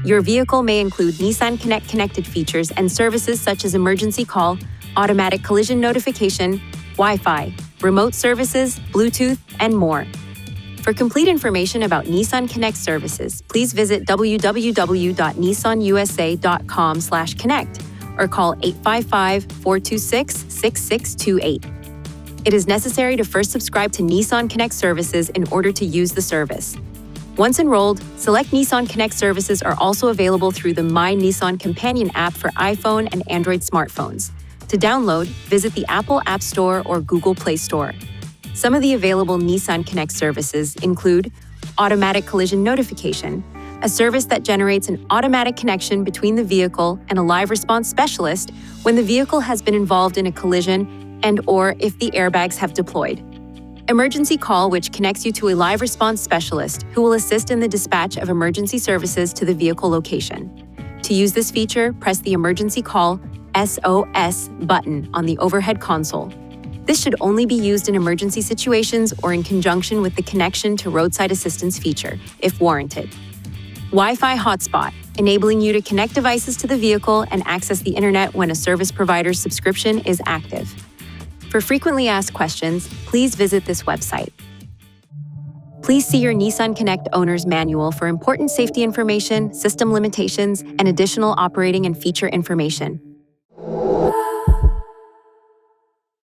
Your vehicle may include NissanConnect connected features and services such as emergency call, automatic collision notification, Wi-Fi, remote services, Bluetooth, and more. For complete information about NissanConnect services, please visit www.nissanusa.com/connect or call 855-426-6628. It is necessary to first subscribe to NissanConnect services in order to use the service. Once enrolled, select NissanConnect services are also available through the My Nissan Companion app for iPhone and Android smartphones. To download, visit the Apple App Store or Google Play Store. Some of the available NissanConnect services include automatic collision notification, a service that generates an automatic connection between the vehicle and a live response specialist when the vehicle has been involved in a collision and/or if the airbags have deployed. Emergency call, which connects you to a live response specialist who will assist in the dispatch of emergency services to the vehicle location. To use this feature, press the emergency call SOS button on the overhead console. This should only be used in emergency situations or in conjunction with the connection to roadside assistance feature, if warranted. Wi-Fi hotspot, enabling you to connect devices to the vehicle and access the internet when a service provider's subscription is active. For frequently asked questions, please visit this website. Please see your NissanConnect owner's manual for important safety information, system limitations, and additional operating and feature information.